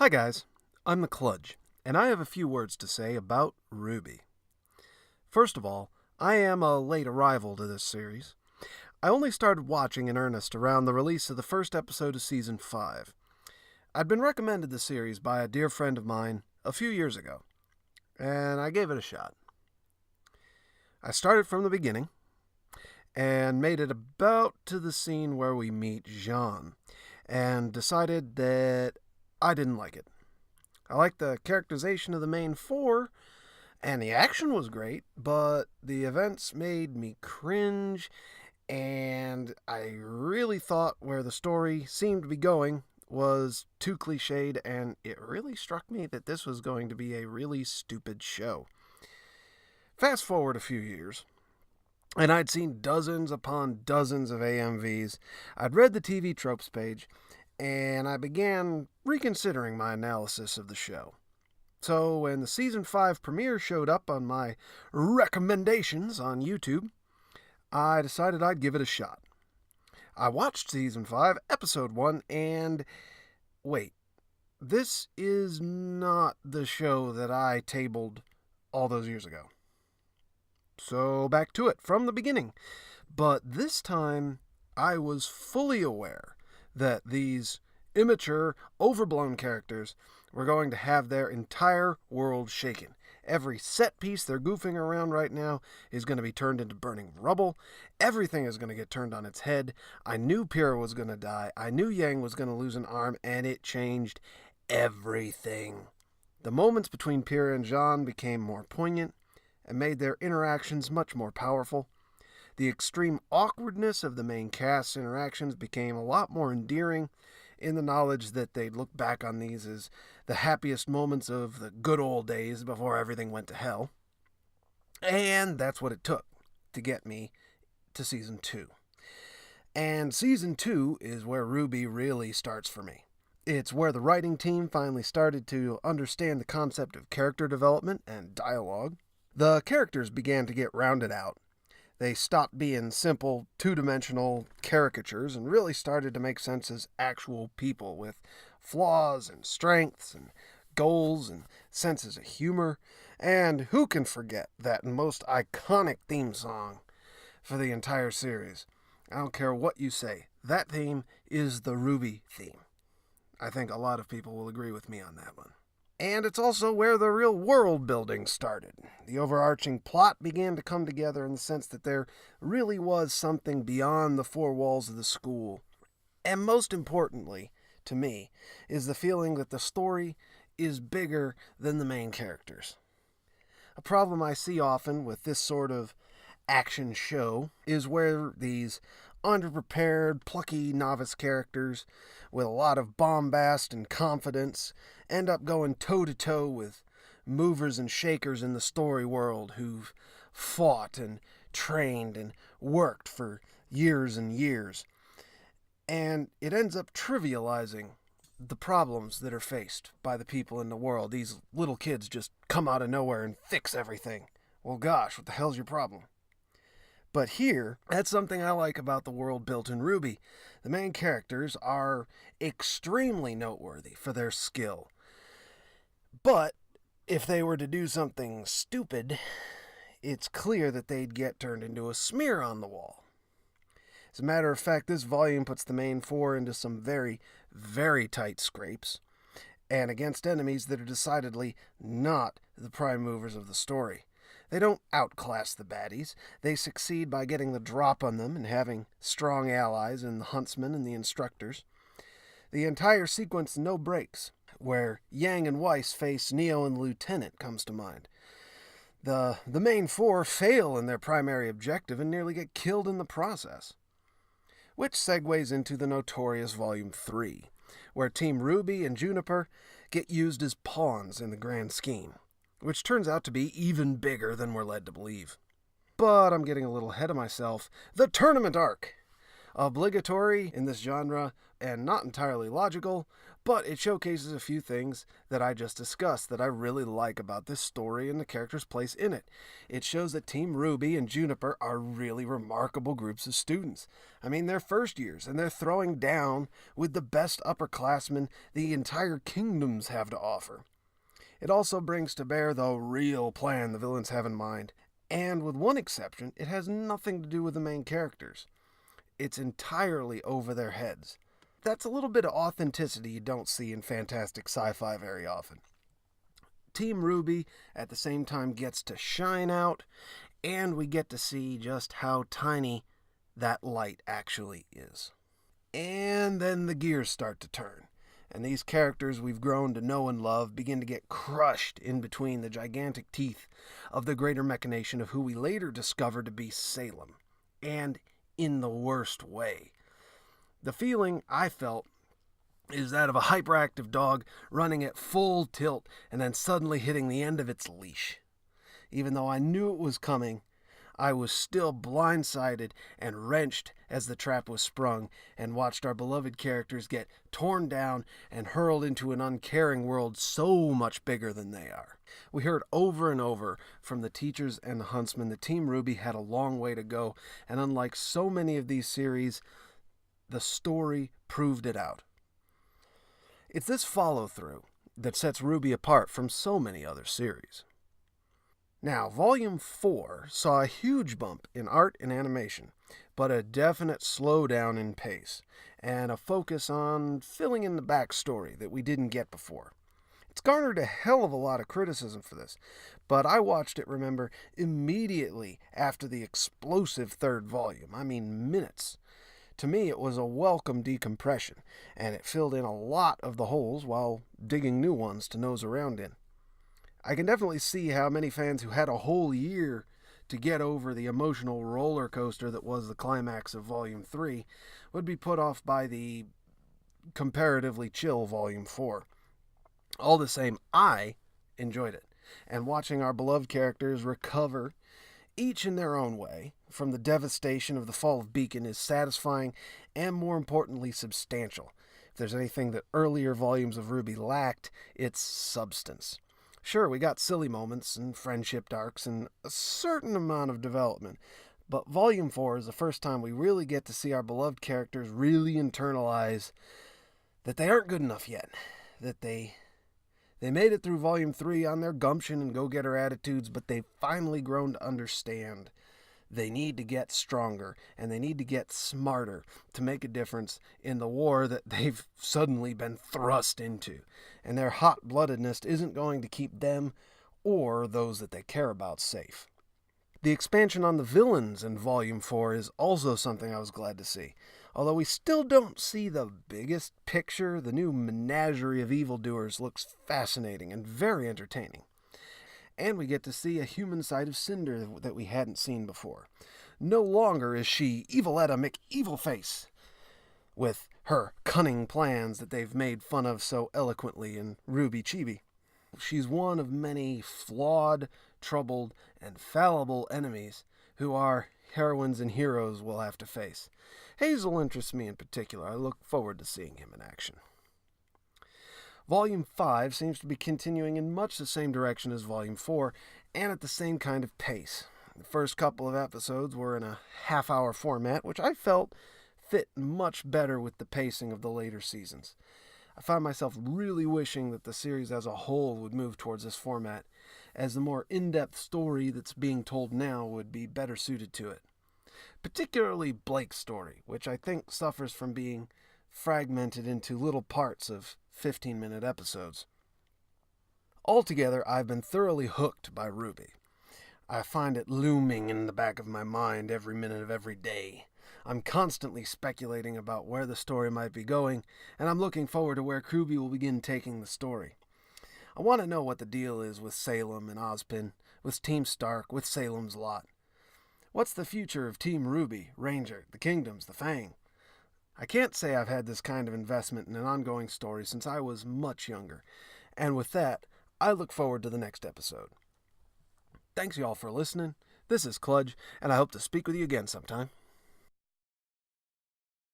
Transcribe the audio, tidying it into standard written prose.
Hi guys, I'm the Kludge, and I have a few words to say about RWBY. First of all, I am a late arrival to this series. I only started watching in earnest around the release of the first episode of Season 5. I'd been recommended the series by a dear friend of mine a few years ago, and I gave it a shot. I started from the beginning, and made it about to the scene where we meet Jean, and decided that I didn't like it. I liked the characterization of the main four, and the action was great, but the events made me cringe, and I really thought where the story seemed to be going was too cliched, and it really struck me that this was going to be a really stupid show. Fast forward a few years, and I'd seen dozens upon dozens of AMVs. I'd read the TV tropes page, and I began reconsidering my analysis of the show. So when the Season 5 premiere showed up on my recommendations on YouTube, I decided I'd give it a shot. I watched Season 5, Episode 1, and wait, this is not the show that I tabled all those years ago. So back to it from the beginning. But this time, I was fully aware that these immature, overblown characters were going to have their entire world shaken. Every set piece they're goofing around right now is going to be turned into burning rubble. Everything is going to get turned on its head. I knew Pyrrha was going to die. I knew Yang was going to lose an arm, and it changed everything. The moments between Pyrrha and Jean became more poignant and made their interactions much more powerful. The extreme awkwardness of the main cast's interactions became a lot more endearing in the knowledge that they'd look back on these as the happiest moments of the good old days before everything went to hell. And that's what it took to get me to Season 2. And Season 2 is where RWBY really starts for me. It's where the writing team finally started to understand the concept of character development and dialogue. The characters began to get rounded out. They stopped being simple, two-dimensional caricatures and really started to make sense as actual people with flaws and strengths and goals and senses of humor. And who can forget that most iconic theme song for the entire series? I don't care what you say. That theme is the RWBY theme. I think a lot of people will agree with me on that one. And it's also where the real world building started. The overarching plot began to come together in the sense that there really was something beyond the four walls of the school. And most importantly, to me, is the feeling that the story is bigger than the main characters. A problem I see often with this sort of action show is where these underprepared, plucky novice characters with a lot of bombast and confidence end up going toe-to-toe with movers and shakers in the story world who've fought and trained and worked for years and years. And it ends up trivializing the problems that are faced by the people in the world. These little kids just come out of nowhere and fix everything. Well, gosh, what the hell's your problem? But here, that's something I like about the world built in RWBY. The main characters are extremely noteworthy for their skill. But if they were to do something stupid, it's clear that they'd get turned into a smear on the wall. As a matter of fact, this volume puts the main four into some very, very tight scrapes, and against enemies that are decidedly not the prime movers of the story. They don't outclass the baddies. They succeed by getting the drop on them and having strong allies in the huntsmen and the instructors. The entire sequence, no breaks, where Yang and Weiss face Neo and the Lieutenant, comes to mind. The main four fail in their primary objective and nearly get killed in the process. Which segues into the notorious Volume 3, where Team RWBY and Juniper get used as pawns in the grand scheme, which turns out to be even bigger than we're led to believe. But I'm getting a little ahead of myself. The tournament arc! Obligatory in this genre, and not entirely logical, But it showcases a few things that I just discussed that I really like about this story and the character's place in it. It shows that Team RWBY and Juniper are really remarkable groups of students. I mean, they're first years, and they're throwing down with the best upperclassmen the entire kingdoms have to offer. It also brings to bear the real plan the villains have in mind, and with one exception, it has nothing to do with the main characters. It's entirely over their heads. That's a little bit of authenticity you don't see in fantastic sci-fi very often. Team RWBY at the same time gets to shine out, and we get to see just how tiny that light actually is. And then the gears start to turn, and these characters we've grown to know and love begin to get crushed in between the gigantic teeth of the greater machination of who we later discover to be Salem, and in the worst way. The feeling I felt is that of a hyperactive dog running at full tilt and then suddenly hitting the end of its leash. Even though I knew it was coming, I was still blindsided and wrenched as the trap was sprung and watched our beloved characters get torn down and hurled into an uncaring world so much bigger than they are. We heard over and over from the teachers and the huntsmen that Team RWBY had a long way to go, and unlike so many of these series, the story proved it out. It's this follow-through that sets RWBY apart from so many other series. Now, Volume 4 saw a huge bump in art and animation, but a definite slowdown in pace, and a focus on filling in the backstory that we didn't get before. It's garnered a hell of a lot of criticism for this, but I watched it, remember, immediately after the explosive third volume. I mean, minutes. To me, it was a welcome decompression, and it filled in a lot of the holes while digging new ones to nose around in. I can definitely see how many fans who had a whole year to get over the emotional roller coaster that was the climax of Volume 3 would be put off by the comparatively chill Volume 4. All the same, I enjoyed it, and watching our beloved characters recover each in their own way from the devastation of the fall of Beacon is satisfying and, more importantly, substantial. If there's anything that earlier volumes of RWBY lacked, it's substance. Sure, we got silly moments and friendship arcs and a certain amount of development, but Volume 4 is the first time we really get to see our beloved characters really internalize that they aren't good enough yet, that they made it through Volume 3 on their gumption and go-getter attitudes, but they've finally grown to understand they need to get stronger and they need to get smarter to make a difference in the war that they've suddenly been thrust into. And their hot-bloodedness isn't going to keep them or those that they care about safe. The expansion on the villains in Volume 4 is also something I was glad to see. Although we still don't see the biggest picture, the new menagerie of evildoers looks fascinating and very entertaining. And we get to see a human side of Cinder that we hadn't seen before. No longer is she Eviletta McEvilface, with her cunning plans that they've made fun of so eloquently in RWBY Chibi. She's one of many flawed, troubled, and fallible enemies who our heroines and heroes will have to face. Hazel interests me in particular. I look forward to seeing him in action. Volume 5 seems to be continuing in much the same direction as Volume 4, and at the same kind of pace. The first couple of episodes were in a half-hour format, which I felt fit much better with the pacing of the later seasons. I found myself really wishing that the series as a whole would move towards this format, as the more in-depth story that's being told now would be better suited to it. Particularly Blake's story, which I think suffers from being fragmented into little parts of 15-minute episodes. Altogether, I've been thoroughly hooked by RWBY. I find it looming in the back of my mind every minute of every day. I'm constantly speculating about where the story might be going, and I'm looking forward to where RWBY will begin taking the story. I want to know what the deal is with Salem and Ozpin, with Team Stark, with Salem's Lot. What's the future of Team RWBY, Ranger, the Kingdoms, the Fang? I can't say I've had this kind of investment in an ongoing story since I was much younger, and with that, I look forward to the next episode. Thanks y'all for listening. This is Kludge, and I hope to speak with you again sometime.